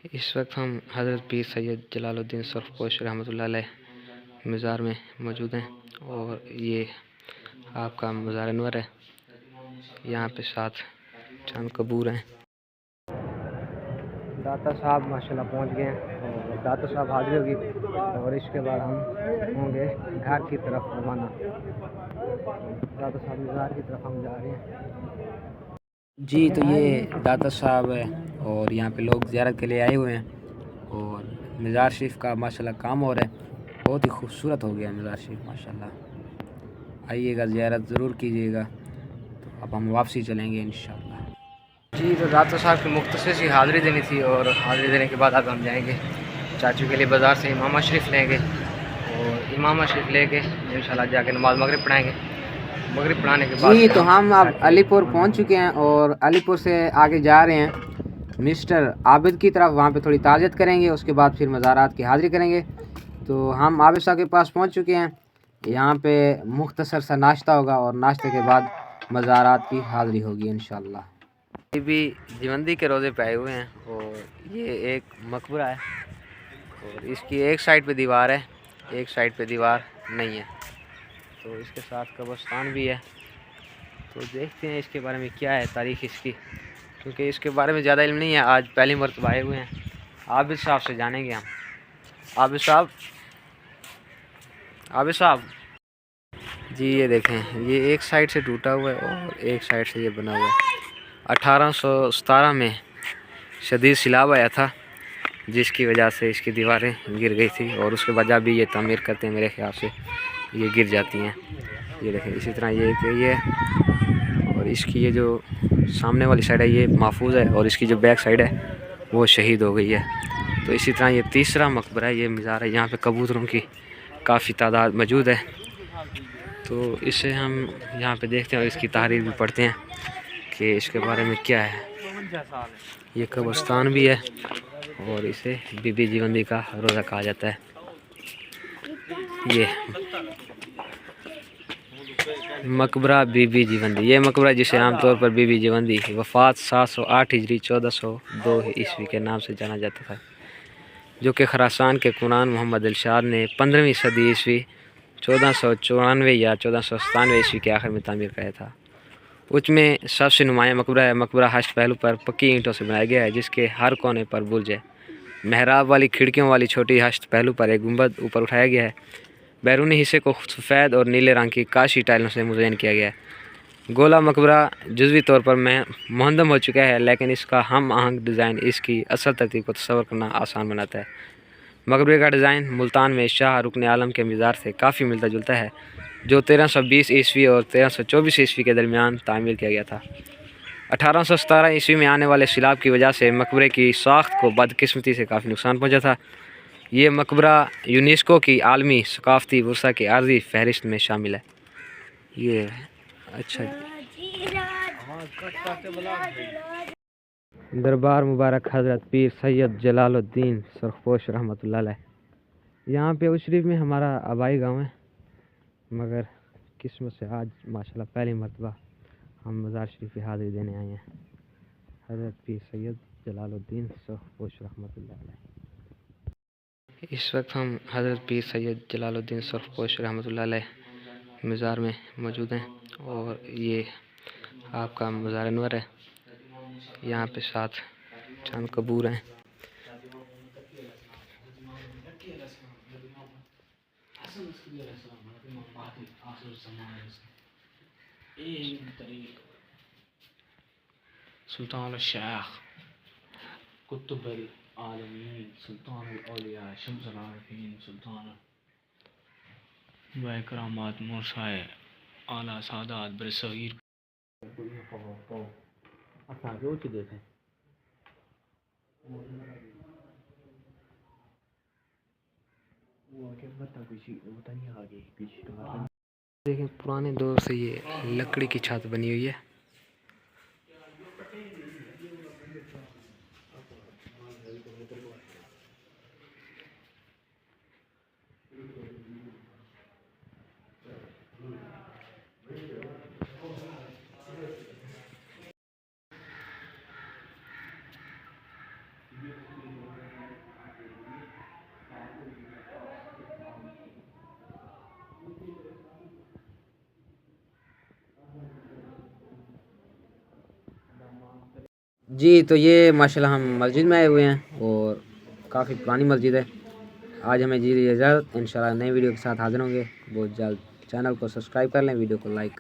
इस वक्त हम हज़रत पीर सैयद जलालुद्दीन सरफपोश रहमतुल्लाह अलैह मज़ार में मौजूद हैं और ये आपका मज़ार अनवर है। यहाँ पे 7 चंद कबूर हैं। दाता साहब माशाल्लाह पहुँच गए हैं और दाता साहब हाजिर होगी और इसके बाद हम होंगे घर की तरफ रवाना। दाता साहब मज़ार की तरफ हम जा रहे हैं जी। तो ये दाता साहब है और यहाँ पे लोग ज़ियारत के लिए आए हुए हैं और मज़ार शरीफ का माशाल्लाह काम हो रहा है। बहुत ही खूबसूरत हो गया है मज़ार शरीफ माशाल्लाह। आइएगा, ज़ियारत ज़रूर कीजिएगा। तो अब हम वापसी चलेंगे इंशाल्लाह जी। तो दाता साहब की मुख्तसर सी हाज़िरी देनी थी और हाज़िरी देने के बाद अब हम जाएंगे चाचू के लिए बाज़ार से इमामा शरीफ लेंगे और इमामा शरीफ लेके इंशाल्लाह जाके नमाज़ मगरिब पढ़ाएँगे। मगरिब पढ़ाने के बाद जी तो हम अब अलीपुर पहुंच चुके हैं और अलीपुर से आगे जा रहे हैं मिस्टर आबिद की तरफ। वहां पे थोड़ी ताज़ियत करेंगे, उसके बाद फिर मज़ारात की हाज़िरी करेंगे। तो हम आबिद साहब के पास पहुंच चुके हैं। यहाँ पे मुख्तसर सा नाश्ता होगा और नाश्ते के बाद मज़ारात की हाज़िरी होगी इंशाल्लाह। ये भी जीवंदी के रोज़े पे आए हुए हैं और ये एक मकबरा है और इसकी एक साइड पे दीवार है, एक साइड पे दीवार नहीं है। तो इसके साथ कब्रिस्तान भी है। तो देखते हैं इसके बारे में क्या है तारीख़ इसकी, क्योंकि इसके बारे में ज़्यादा इल्म नहीं है। आज पहली मरतबा आए हुए हैं। आबिद साहब से जानेंगे हम। आबिद साहब, आबिद साहब जी, ये देखें, ये एक साइड से टूटा हुआ है और एक साइड से ये बना हुआ है। 1817 में शदीद सैलाब आया था जिसकी वजह से इसकी दीवारें गिर गई थी और उसके वजह भी ये तामीर करते हैं, मेरे ख्याल से ये गिर जाती हैं। ये देखें, इसी तरह ये और इसकी ये जो सामने वाली साइड है ये महफूज है और इसकी जो बैक साइड है वो शहीद हो गई है। तो इसी तरह ये तीसरा मकबरा है, ये मज़ार है। यहाँ पे कबूतरों की काफ़ी तादाद मौजूद है। तो इसे हम यहाँ पे देखते हैं और इसकी तारीख भी पढ़ते हैं कि इसके बारे में क्या है। ये कब्रिस्तान भी है और इसे बीबी जीवंदी का रोज़ा कहा जाता है। ये मकबरा बीबी जीवंदी, ये मकबरा जिसे आमतौर पर बीबी जीवंदी वफ़ात 708 हिजरी 1402 ईस्वी के नाम से जाना जाता था, जो कि खरासान के कुरान मोहम्मद इरशाद ने 15वीं सदी ईस्वी 1494 या 1497 ईस्वी के आखिर में तामीर कराया था। उसमें सबसे नुमाया मकबरा है। मकबरा हश्त पहलू पर पक्की ईंटों से बनाया गया है जिसके हर कोने पर बुर्ज है। मेहराब वाली खिड़कियों वाली छोटी हश्त पहलू पर एक गुंबद ऊपर उठाया गया है। बैरूनी हिस्से को सफ़ेद और नीले रंग की काशी टाइलों से मुज़य्यन किया गया है। गोला मकबरा जुज़वी तौर पर मुहद्दम हो चुका है, लेकिन इसका हम आहंग डिज़ाइन इसकी असल तरतीब को तस्वर करना आसान बनाता है। मकबरे का डिज़ाइन मुल्तान में शाह रुकन आलम के मज़ार से काफ़ी मिलता जुलता है, जो 1320 ईस्वी और 1324 ईस्वी के दरमियान तामीर किया गया था। 1817 ईस्वी में आने वाले सैलाब की वजह से मकबरे की साख्त को बदकिस्मती से काफ़ी नुकसान पहुँचा था। ये मकबरा यूनेस्को की आलमी सकाफ़ती वर्सा की आर्जी फहरिस्त में शामिल है। ये अच्छा दरबार मुबारक हज़रत पीर सैयद जलालुद्दीन सरफपोश रहमतुल्लाह अलैह। यहाँ पे उस शरीफ में हमारा आबाई गांव है, मगर किस्मत से आज माशाल्लाह पहली मरतबा हम मज़ार शरीफ की हाज़िरी देने आए हैं। हज़रत पीर सैयद जलालुद्दीन सरफपोश रहमतुल्लाह अलैह। इस वक्त हम हज़रत पीर सैयद जलालुद्दीन सरफपोश रहमतुल्लाह अलैह मज़ार में मौजूद हैं और ये आपका मज़ार अनवर है। यहाँ पे 7 चंद कबूर हैं। सुल्तान शेख कुतुब आलमीन सुल्तान औलिया शम्सुल आरिफीन सुल्तान व करामात मूसाए आला सादात बरसगीर देखें। देखें, पुराने दौर से ये लकड़ी की छत बनी हुई है। जी तो ये माशाल्लाह हम मस्जिद में आए हुए हैं और काफ़ी पुरानी मस्जिद है। आज हमें जी इजाज़त, इंशाल्लाह नई वीडियो के साथ हाज़िर होंगे बहुत जल्द। चैनल को सब्सक्राइब कर लें, वीडियो को लाइक